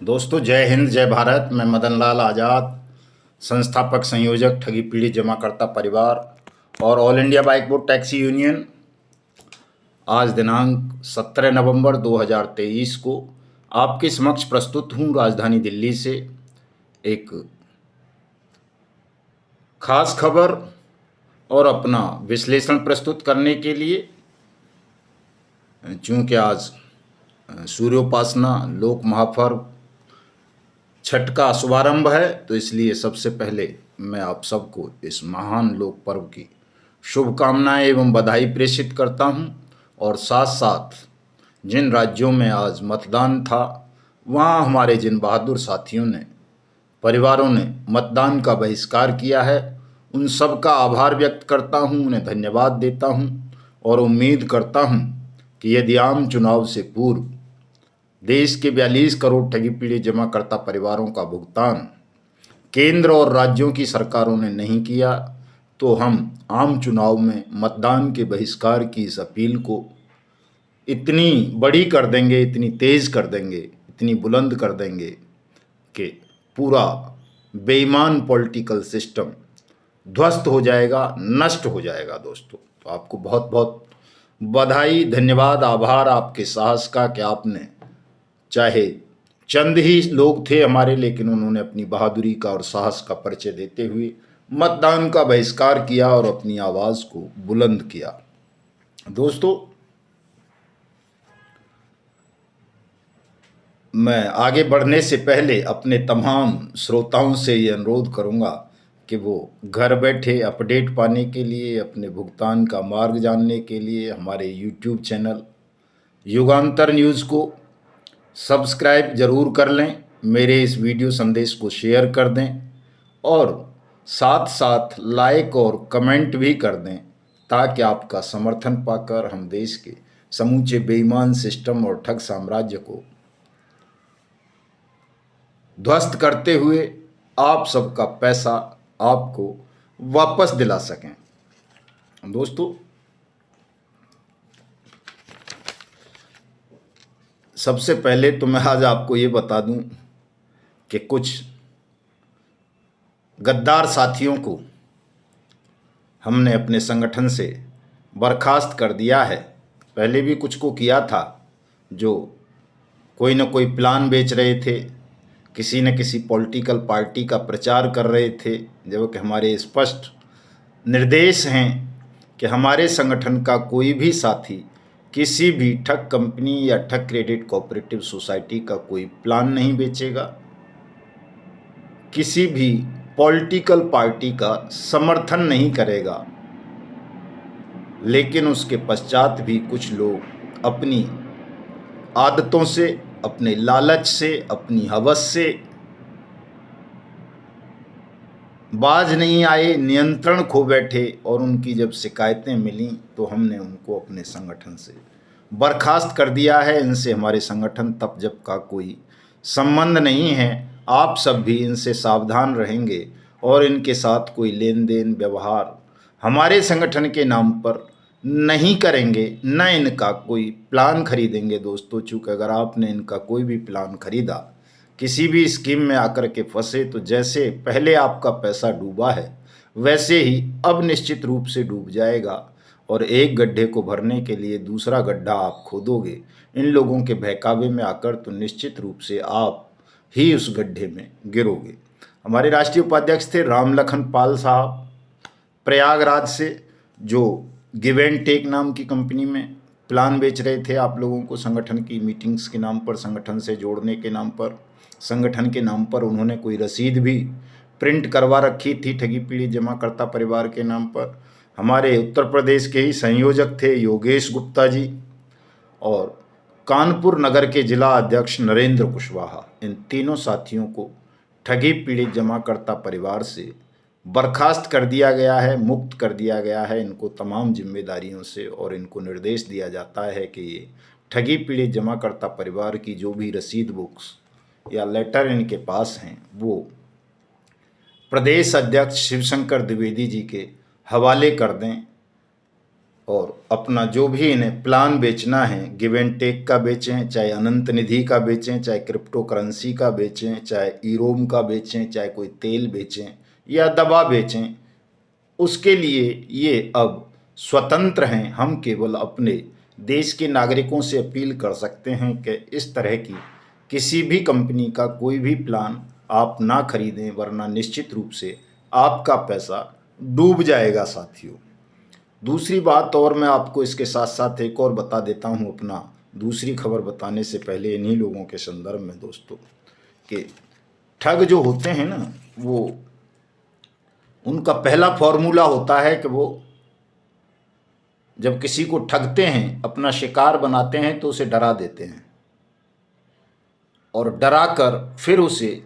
दोस्तों, जय हिंद जय भारत। मैं मदन लाल आज़ाद, संस्थापक संयोजक ठगी पीड़ित जमाकर्ता परिवार और all India bike board taxi union. आज दिनांक 17 नवंबर 2023 को आपके समक्ष प्रस्तुत हूँ राजधानी दिल्ली से एक खास खबर और अपना विश्लेषण प्रस्तुत करने के लिए। चूँकि आज सूर्योपासना लोक महापर्व छठ का शुभारंभ है, तो इसलिए सबसे पहले मैं आप सबको इस महान लोक पर्व की शुभकामनाएं एवं बधाई प्रेषित करता हूं। और साथ साथ जिन राज्यों में आज मतदान था, वहां हमारे जिन बहादुर साथियों ने, परिवारों ने मतदान का बहिष्कार किया है, उन सब का आभार व्यक्त करता हूं, उन्हें धन्यवाद देता हूं और उम्मीद करता हूं कि यदि आम चुनाव से पूर्व देश के 42 करोड़ ठगी पीड़ित जमाकर्ता परिवारों का भुगतान केंद्र और राज्यों की सरकारों ने नहीं किया, तो हम आम चुनाव में मतदान के बहिष्कार की इस अपील को इतनी बड़ी कर देंगे, इतनी तेज कर देंगे, इतनी बुलंद कर देंगे कि पूरा बेईमान पॉलिटिकल सिस्टम ध्वस्त हो जाएगा, नष्ट हो जाएगा। दोस्तों, तो आपको बहुत बहुत बधाई, धन्यवाद, आभार आपके साहस का कि आपने, चाहे चंद ही लोग थे हमारे, लेकिन उन्होंने अपनी बहादुरी का और साहस का परिचय देते हुए मतदान का बहिष्कार किया और अपनी आवाज को बुलंद किया। दोस्तों, मैं आगे बढ़ने से पहले अपने तमाम श्रोताओं से ये अनुरोध करूंगा कि वो घर बैठे अपडेट पाने के लिए, अपने भुगतान का मार्ग जानने के लिए हमारे यूट्यूब चैनल युगांतर न्यूज़ को सब्सक्राइब ज़रूर कर लें, मेरे इस वीडियो संदेश को शेयर कर दें और साथ साथ लाइक और कमेंट भी कर दें, ताकि आपका समर्थन पाकर हम देश के समूचे बेईमान सिस्टम और ठग साम्राज्य को ध्वस्त करते हुए आप सबका पैसा आपको वापस दिला सकें। दोस्तों, सबसे पहले तो मैं आज आपको ये बता दूं कि कुछ गद्दार साथियों को हमने अपने संगठन से बर्खास्त कर दिया है। पहले भी कुछ को किया था, जो कोई न कोई प्लान बेच रहे थे, किसी न किसी पॉलिटिकल पार्टी का प्रचार कर रहे थे, जबकि हमारे स्पष्ट निर्देश हैं कि हमारे संगठन का कोई भी साथी किसी भी ठग कंपनी या ठग क्रेडिट कोऑपरेटिव सोसाइटी का कोई प्लान नहीं बेचेगा, किसी भी पॉलिटिकल पार्टी का समर्थन नहीं करेगा। लेकिन उसके पश्चात भी कुछ लोग अपनी आदतों से, अपने लालच से, अपनी हवस से बाज नहीं आए, नियंत्रण खो बैठे और उनकी जब शिकायतें मिली तो हमने उनको अपने संगठन से बर्खास्त कर दिया है। इनसे हमारे संगठन तब जब का कोई संबंध नहीं है। आप सब भी इनसे सावधान रहेंगे और इनके साथ कोई लेन देन व्यवहार हमारे संगठन के नाम पर नहीं करेंगे, न इनका कोई प्लान खरीदेंगे। दोस्तों, चूँकि अगर आपने इनका कोई भी प्लान खरीदा, किसी भी स्कीम में आकर के फंसे, तो जैसे पहले आपका पैसा डूबा है, वैसे ही अब निश्चित रूप से डूब जाएगा और एक गड्ढे को भरने के लिए दूसरा गड्ढा आप खोदोगे इन लोगों के बहकावे में आकर, तो निश्चित रूप से आप ही उस गड्ढे में गिरोगे। हमारे राष्ट्रीय उपाध्यक्ष थे राम लखन पाल साहब, प्रयागराज से, जो गिव एंड टेक नाम की कंपनी में प्लान बेच रहे थे आप लोगों को। संगठन की मीटिंग्स के नाम पर, संगठन से जोड़ने के नाम पर, संगठन के नाम पर उन्होंने कोई रसीद भी प्रिंट करवा रखी थी ठगी पीड़ित जमाकर्ता परिवार के नाम पर। हमारे उत्तर प्रदेश के ही संयोजक थे योगेश गुप्ता जी और कानपुर नगर के जिला अध्यक्ष नरेंद्र कुशवाहा। इन तीनों साथियों को ठगी पीड़ित जमाकर्ता परिवार से बर्खास्त कर दिया गया है, मुक्त कर दिया गया है इनको तमाम जिम्मेदारियों से, और इनको निर्देश दिया जाता है कि ये ठगी पीड़ित जमाकर्ता परिवार की जो भी रसीद बुक्स या लेटर इनके पास हैं, वो प्रदेश अध्यक्ष शिवशंकर द्विवेदी जी के हवाले कर दें। और अपना जो भी इन्हें प्लान बेचना है, गिव एंड टेक का बेचें, चाहे अनंत निधि का बेचें, चाहे क्रिप्टो करेंसी का बेचें, चाहे ईरोम का बेचें, चाहे कोई तेल बेचें या दवा बेचें, उसके लिए ये अब स्वतंत्र हैं। हम केवल अपने देश के नागरिकों से अपील कर सकते हैं कि इस तरह की किसी भी कंपनी का कोई भी प्लान आप ना खरीदें, वरना निश्चित रूप से आपका पैसा डूब जाएगा साथियों। दूसरी बात और मैं आपको इसके साथ साथ एक और बता देता हूँ, अपना दूसरी खबर बताने से पहले इन्हीं लोगों के संदर्भ में दोस्तों, कि ठग जो होते हैं ना, वो उनका पहला फॉर्मूला होता है कि वो जब किसी को ठगते हैं, अपना शिकार बनाते हैं, तो उसे डरा देते हैं और डरा कर फिर उसे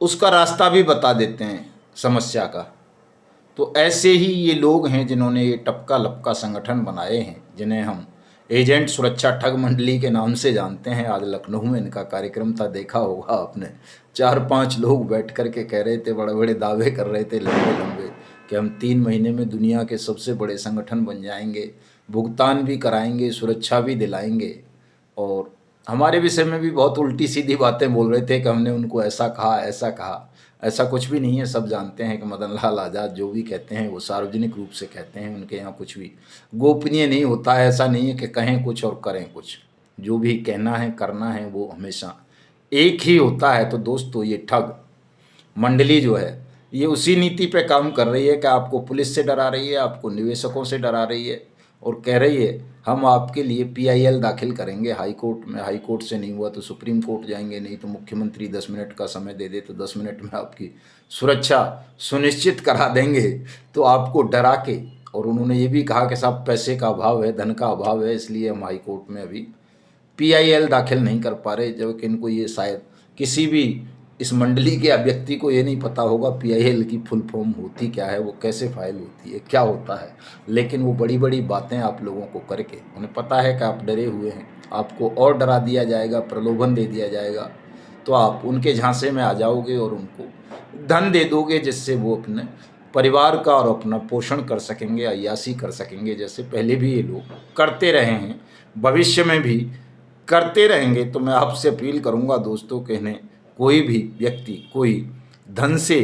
उसका रास्ता भी बता देते हैं समस्या का। तो ऐसे ही ये लोग हैं जिन्होंने ये टपका लपका संगठन बनाए हैं, जिन्हें हम एजेंट सुरक्षा ठग मंडली के नाम से जानते हैं। आज लखनऊ में इनका कार्यक्रम था, देखा होगा आपने। 4-5 लोग बैठ कर के कह रहे थे, बड़े बड़े दावे कर रहे थे लंबे लंबे, कि हम 3 महीने में दुनिया के सबसे बड़े संगठन बन जाएंगे, भुगतान भी कराएंगे, सुरक्षा भी दिलाएंगे। और हमारे विषय में भी बहुत उल्टी सीधी बातें बोल रहे थे कि हमने उनको ऐसा कहा ऐसा कहा। ऐसा कुछ भी नहीं है। सब जानते हैं कि मदन लाल आज़ाद जो भी कहते हैं वो सार्वजनिक रूप से कहते हैं। उनके यहाँ कुछ भी गोपनीय नहीं होता है। ऐसा नहीं है कि कहें कुछ और करें कुछ। जो भी कहना है करना है वो हमेशा एक ही होता है। तो दोस्तों, ये ठग मंडली जो है ये उसी नीति पे काम कर रही है कि आपको पुलिस से डरा रही है, आपको निवेशकों से डरा रही है और कह रही है हम आपके लिए PIL दाखिल करेंगे हाई कोर्ट में। हाई कोर्ट से नहीं हुआ तो सुप्रीम कोर्ट जाएंगे, नहीं तो मुख्यमंत्री 10 मिनट का समय दे दे तो 10 मिनट में आपकी सुरक्षा सुनिश्चित करा देंगे। तो आपको डरा के, और उन्होंने ये भी कहा कि साहब पैसे का अभाव है, धन का अभाव है, इसलिए हम हाई कोर्ट में अभी PIL दाखिल नहीं कर पा रहे। जबकि इनको ये शायद किसी भी इस मंडली के व्यक्ति को ये नहीं पता होगा PIL की फुल फॉर्म होती क्या है, वो कैसे फाइल होती है, क्या होता है। लेकिन वो बड़ी बड़ी बातें आप लोगों को करके, उन्हें पता है कि आप डरे हुए हैं, आपको और डरा दिया जाएगा, प्रलोभन दे दिया जाएगा, तो आप उनके झांसे में आ जाओगे और उनको धन दे दोगे, जिससे वो अपने परिवार का और अपना पोषण कर सकेंगे, अय्याशी कर सकेंगे, जैसे पहले भी ये लोग करते रहे हैं, भविष्य में भी करते रहेंगे। तो मैं आपसे अपील करूंगा दोस्तों कि इन्हें कोई भी व्यक्ति कोई धन से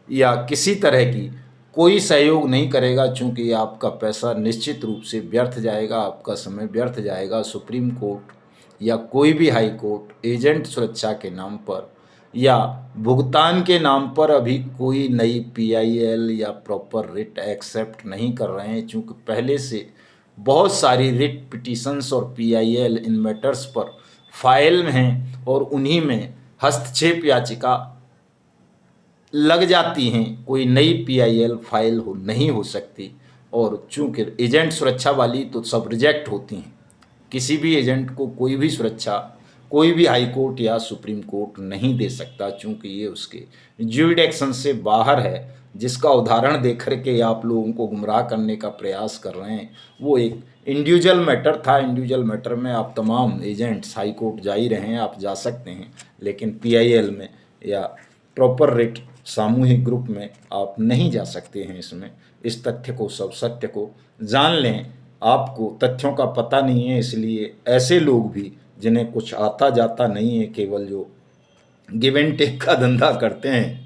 या किसी तरह की कोई सहयोग नहीं करेगा, चूँकि आपका पैसा निश्चित रूप से व्यर्थ जाएगा, आपका समय व्यर्थ जाएगा। सुप्रीम कोर्ट या कोई भी हाई कोर्ट एजेंट सुरक्षा के नाम पर या भुगतान के नाम पर अभी कोई नई PIL या प्रॉपर रिट एक्सेप्ट नहीं कर रहे हैं, चूँकि पहले से बहुत सारी रिट पिटिशंस और PIL इन मैटर्स पर फाइल में हैं और उन्हीं में हस्तक्षेप याचिका लग जाती हैं। कोई नई PIL फाइल नहीं हो सकती। और चूंकि एजेंट सुरक्षा वाली तो सब रिजेक्ट होती हैं। किसी भी एजेंट को कोई भी सुरक्षा कोई भी हाई कोर्ट या सुप्रीम कोर्ट नहीं दे सकता, चूंकि ये उसके ज्यूरिडिक्शन से बाहर है। जिसका उदाहरण देकर के आप लोगों को गुमराह करने का प्रयास कर रहे हैं, वो एक इंडिविजुअल मैटर था। इंडिविजुअल मैटर में आप तमाम एजेंट्स हाई कोर्ट जा ही रहे हैं, आप जा सकते हैं, लेकिन PIL में या प्रॉपर रिट सामूहिक ग्रुप में आप नहीं जा सकते हैं। इसमें इस तथ्य को, सब सत्य को जान लें। आपको तथ्यों का पता नहीं है, इसलिए ऐसे लोग भी जिन्हें कुछ आता जाता नहीं है, केवल जो गिव एंड टेक का धंधा करते हैं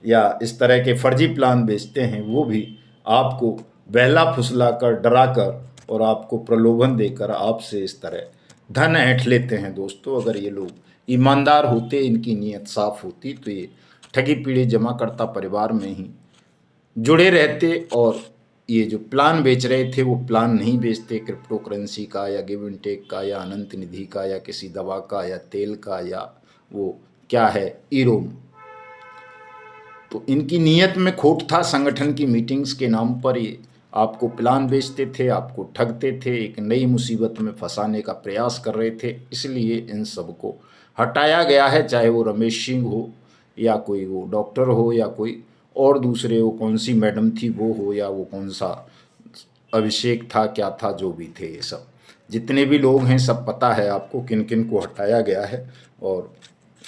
या इस तरह के फर्जी प्लान बेचते हैं, वो भी आपको बहला फुसला कर, डरा कर और आपको प्रलोभन देकर आपसे इस तरह धन ऐंठ लेते हैं। दोस्तों, अगर ये लोग ईमानदार होते, इनकी नीयत साफ होती, तो ये ठगी पीढ़ी जमाकर्ता परिवार में ही जुड़े रहते और ये जो प्लान बेच रहे थे वो प्लान नहीं बेचते क्रिप्टो करेंसी का या गिव एंड टेक का या अनंत निधि का या किसी दवा का या तेल का या वो क्या है ईरोम। तो इनकी नीयत में खोट था। संगठन की मीटिंग्स के नाम पर ये आपको प्लान बेचते थे, आपको ठगते थे, एक नई मुसीबत में फंसाने का प्रयास कर रहे थे। इसलिए इन सब को हटाया गया है, चाहे वो रमेश सिंह हो या कोई वो डॉक्टर हो या कोई और दूसरे वो कौन सी मैडम थी वो हो या वो कौन सा अभिषेक था क्या था, जो भी थे, ये सब जितने भी लोग हैं सब पता है आपको किन किन को हटाया गया है। और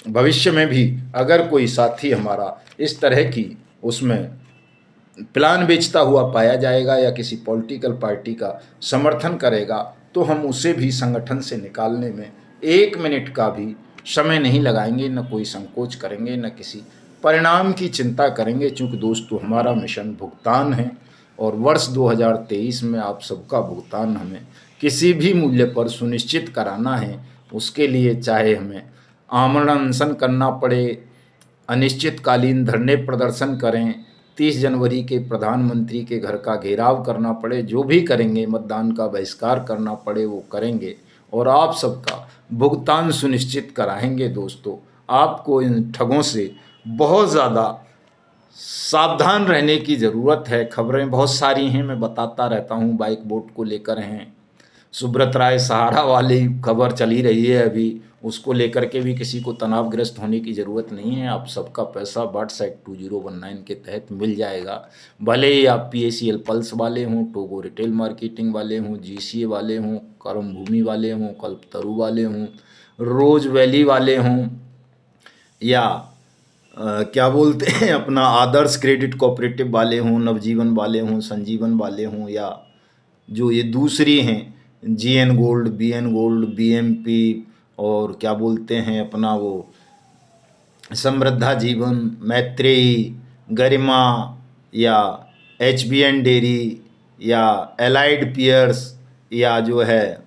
भविष्य में भी अगर कोई साथी हमारा इस तरह की उसमें प्लान बेचता हुआ पाया जाएगा या किसी पॉलिटिकल पार्टी का समर्थन करेगा तो हम उसे भी संगठन से निकालने में 1 मिनट का भी समय नहीं लगाएंगे, न कोई संकोच करेंगे, न किसी परिणाम की चिंता करेंगे। चूँकि दोस्तों हमारा मिशन भुगतान है और वर्ष 2023 में आप सबका भुगतान हमें किसी भी मूल्य पर सुनिश्चित कराना है। उसके लिए चाहे हमें आमरण अनशन करना पड़े, अनिश्चितकालीन धरने प्रदर्शन करें, 30 जनवरी के प्रधानमंत्री के घर का घेराव करना पड़े, जो भी करेंगे, मतदान का बहिष्कार करना पड़े वो करेंगे और आप सबका भुगतान सुनिश्चित कराएंगे। दोस्तों आपको इन ठगों से बहुत ज़्यादा सावधान रहने की ज़रूरत है। खबरें बहुत सारी हैं, मैं बताता रहता हूँ। बाइक बोट को लेकर हैं, सुब्रत राय सहारा वाली खबर चली रही है अभी, उसको लेकर के भी किसी को तनावग्रस्त होने की ज़रूरत नहीं है। आप सबका पैसा बट्स एक्ट 2019 के तहत मिल जाएगा। भले ही आप PACL पल्स वाले हों, टोगो रिटेल मार्केटिंग वाले हों, GCA वाले हों, कर्म भूमि वाले हों, कल्पतरु वाले हों, रोज वैली वाले हों, या क्या बोलते हैं अपना आदर्श क्रेडिट कोऑपरेटिव वाले हों, नवजीवन वाले हों, संजीवन वाले हों, या जो ये दूसरी हैं GN gold, BN gold, BMP और क्या बोलते हैं अपना वो समृद्धा जीवन, मैत्रेयी, गरिमा, या HBN डेयरी, या एलाइड पियर्स, या जो है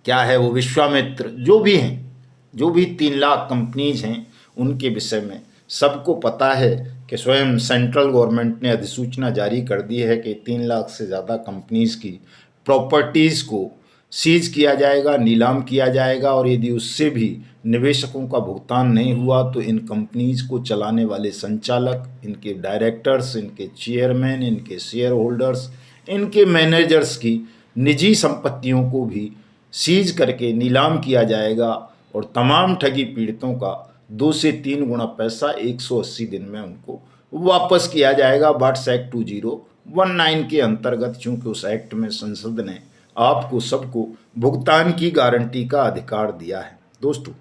क्या है वो विश्वामित्र, जो भी हैं, जो भी 3 लाख कंपनीज हैं उनके विषय में सबको पता है कि स्वयं सेंट्रल गवर्नमेंट ने अधिसूचना जारी कर दी है कि 3 लाख से ज़्यादा कंपनीज की प्रॉपर्टीज़ को सीज किया जाएगा, नीलाम किया जाएगा। और यदि उससे भी निवेशकों का भुगतान नहीं हुआ तो इन कंपनीज को चलाने वाले संचालक, इनके डायरेक्टर्स, इनके चेयरमैन, इनके शेयर होल्डर्स, इनके मैनेजर्स की निजी संपत्तियों को भी सीज करके नीलाम किया जाएगा और तमाम ठगी पीड़ितों का 2 से 3 गुना पैसा 180 दिन में उनको वापस किया जाएगा। बट्स एक्ट 2019 के अंतर्गत, चूंकि उस एक्ट में संसद ने आपको सबको भुगतान की गारंटी का अधिकार दिया है। दोस्तों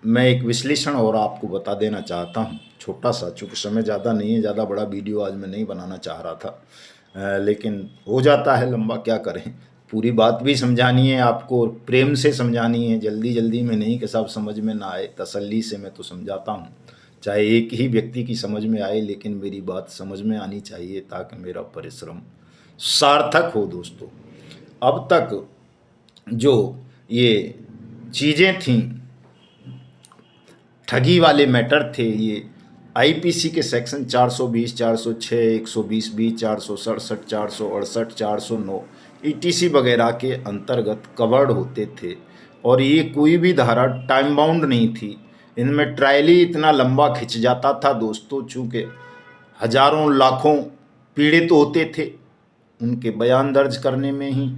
मैं एक विश्लेषण और आपको बता देना चाहता हूँ, छोटा सा, चूँकि समय ज़्यादा नहीं है, ज़्यादा बड़ा वीडियो आज मैं नहीं बनाना चाह रहा था, लेकिन हो जाता है लंबा, क्या करें। पूरी बात भी समझानी है आपको, प्रेम से समझानी है, जल्दी जल्दी में नहीं कि सब समझ में ना आए। तसल्ली से मैं तो समझाता हूँ, चाहे एक ही व्यक्ति की समझ में आए, लेकिन मेरी बात समझ में आनी चाहिए ताकि मेरा परिश्रम सार्थक हो। दोस्तों अब तक जो ये चीज़ें थीं, ठगी वाले मैटर थे, ये IPC के सेक्शन 420, 406, 120B, 467, 468, 409 ETC वगैरह के अंतर्गत कवर्ड होते थे और ये कोई भी धारा टाइम बाउंड नहीं थी। इनमें ट्रायल ही इतना लंबा खिंच जाता था दोस्तों, चूँकि हजारों लाखों पीड़ित होते थे, उनके बयान दर्ज करने में ही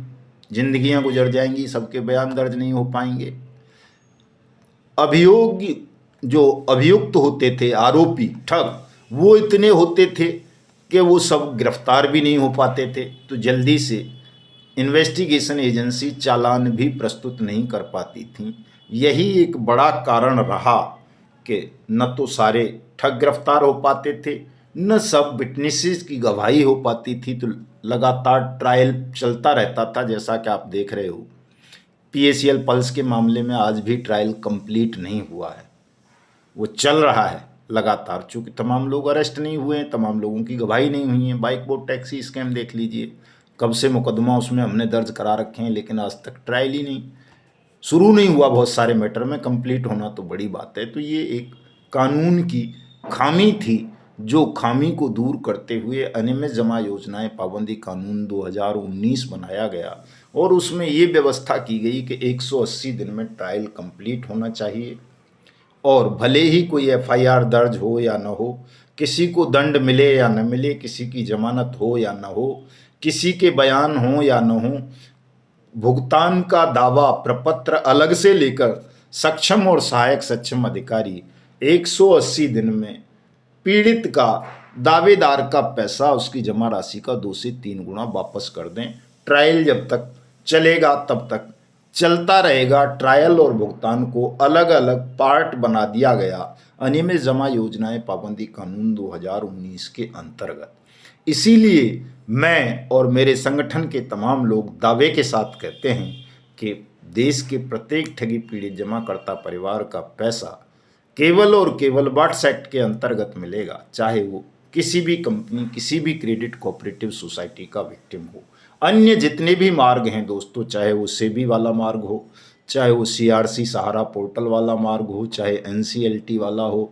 जिंदगियां गुजर जाएंगी, सबके बयान दर्ज नहीं हो पाएंगे। अभियोग जो अभियुक्त होते थे, आरोपी, ठग, वो इतने होते थे कि वो सब गिरफ्तार भी नहीं हो पाते थे, तो जल्दी से इन्वेस्टिगेशन एजेंसी चालान भी प्रस्तुत नहीं कर पाती थी। यही एक बड़ा कारण रहा कि न तो सारे ठग गिरफ्तार हो पाते थे, न सब विटनेसेस की गवाही हो पाती थी, तो लगातार ट्रायल चलता रहता था। जैसा कि आप देख रहे हो PACL पल्स के मामले में आज भी ट्रायल कंप्लीट नहीं हुआ है, वो चल रहा है लगातार, चूँकि तमाम लोग अरेस्ट नहीं हुए हैं, तमाम लोगों की गवाही नहीं हुई है। बाइक बोट टैक्सी स्कैम देख लीजिए, कब से मुकदमा उसमें हमने दर्ज करा रखे हैं, लेकिन आज तक ट्रायल ही नहीं शुरू नहीं हुआ। बहुत सारे मैटर में कंप्लीट होना तो बड़ी बात है। तो ये एक कानून की खामी थी, जो खामी को दूर करते हुए अनियमित जमा योजनाएं पाबंदी कानून 2019 बनाया गया और उसमें ये व्यवस्था की गई कि 180 दिन में ट्रायल कंप्लीट होना चाहिए और भले ही कोई FIR दर्ज हो या न हो, किसी को दंड मिले या न मिले, किसी की जमानत हो या न हो, किसी के बयान हो या न हो, भुगतान का दावा प्रपत्र अलग से लेकर सक्षम और सहायक सक्षम अधिकारी 180 दिन में पीड़ित का, दावेदार का पैसा, उसकी जमा राशि का 2 से 3 गुना वापस कर दें। ट्रायल जब तक चलेगा तब तक चलता रहेगा। ट्रायल और भुगतान को अलग अलग पार्ट बना दिया गया अनियमित जमा योजनाएं पाबंदी कानून 2019 के अंतर्गत। इसीलिए मैं और मेरे संगठन के तमाम लोग दावे के साथ कहते हैं कि देश के प्रत्येक ठगी पीड़ित जमाकर्ता परिवार का पैसा केवल और केवल वाट्स एक्ट के अंतर्गत मिलेगा, चाहे वो किसी भी कंपनी, किसी भी क्रेडिट कोऑपरेटिव सोसाइटी का विक्टिम हो। अन्य जितने भी मार्ग हैं दोस्तों, चाहे वो सेबी वाला मार्ग हो, चाहे वो सीआरसी सहारा पोर्टल वाला मार्ग हो, चाहे एनसीएलटी वाला हो,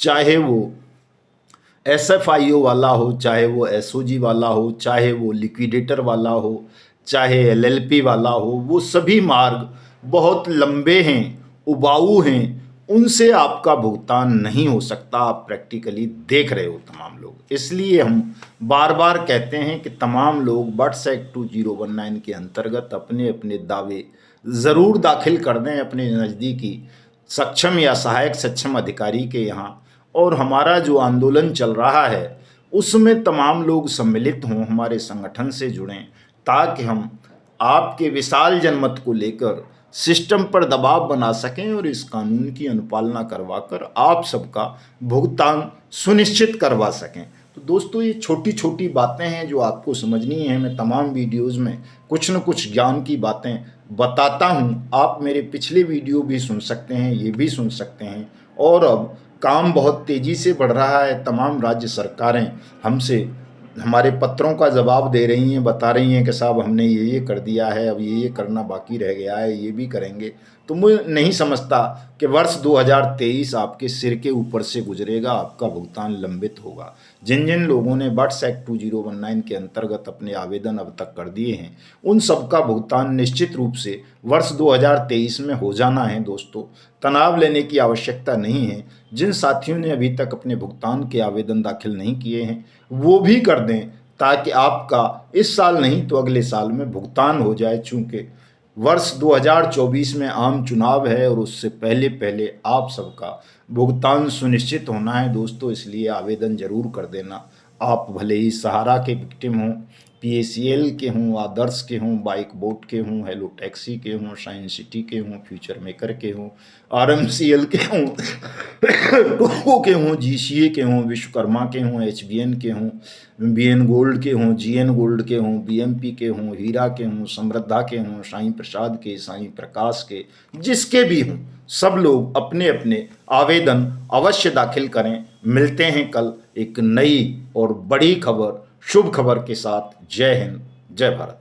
चाहे वो एसएफआईओ वाला हो, चाहे वो एसओजी वाला हो, चाहे वो लिक्विडेटर वाला हो, चाहे एलएलपी वाला हो, वो सभी मार्ग बहुत लंबे हैं, उबाऊ हैं, उनसे आपका भुगतान नहीं हो सकता। आप प्रैक्टिकली देख रहे हो तमाम लोग। इसलिए हम बार बार कहते हैं कि तमाम लोग बट्स एक्ट 2019 के अंतर्गत अपने अपने दावे ज़रूर दाखिल कर दें अपने नज़दीकी सक्षम या सहायक सक्षम अधिकारी के यहाँ। और हमारा जो आंदोलन चल रहा है उसमें तमाम लोग सम्मिलित हों, हमारे संगठन से जुड़ें, ताकि हम आपके विशाल जनमत को लेकर सिस्टम पर दबाव बना सकें और इस कानून की अनुपालना करवाकर आप सबका भुगतान सुनिश्चित करवा सकें। तो दोस्तों, ये छोटी छोटी बातें हैं जो आपको समझनी है। मैं तमाम वीडियोज़ में कुछ न कुछ ज्ञान की बातें बताता हूँ। आप मेरे पिछले वीडियो भी सुन सकते हैं, ये भी सुन सकते हैं। और अब काम बहुत तेज़ी से बढ़ रहा है। तमाम राज्य सरकारें हमसे हमारे पत्रों का जवाब दे रही हैं, बता रही हैं कि साहब हमने ये कर दिया है, अब ये करना बाकी रह गया है, ये भी करेंगे। तो मैं नहीं समझता कि वर्ष 2023 आपके सिर के ऊपर से गुजरेगा, आपका भुगतान लंबित होगा। जिन जिन लोगों ने बट्स एक्ट 2019 के अंतर्गत अपने आवेदन अब तक कर दिए हैं, उन सबका भुगतान निश्चित रूप से वर्ष 2023 में हो जाना है। दोस्तों, तनाव लेने की आवश्यकता नहीं है। जिन साथियों ने अभी तक अपने भुगतान के आवेदन दाखिल नहीं किए हैं वो भी कर दें, ताकि आपका इस साल नहीं तो अगले साल में भुगतान हो जाए। चूँकि वर्ष 2024 में आम चुनाव है और उससे पहले पहले आप सबका भुगतान सुनिश्चित होना है दोस्तों। इसलिए आवेदन ज़रूर कर देना। आप भले ही सहारा के विक्टिम हों, पीएसीएल के हों, आदर्श के हों, बाइक बोट के हों, हेलो टैक्सी के हों, शाइन सिटी के हों, फ्यूचर मेकर के हों, आरएमसीएल के हों, टोको के हों, जीसीए के हों, विश्वकर्मा के हों, एचबीएन के हों, बीएन गोल्ड के हों, जीएन गोल्ड के हों, बीएमपी के हों, हीरा के हों, समृद्धा के हों, साईं प्रसाद के, साईं प्रकाश के, जिसके भी हों, सब लोग अपने अपने आवेदन अवश्य दाखिल करें। मिलते हैं कल एक नई और बड़ी खबर, शुभ खबर के साथ। जय हिंद, जय भारत।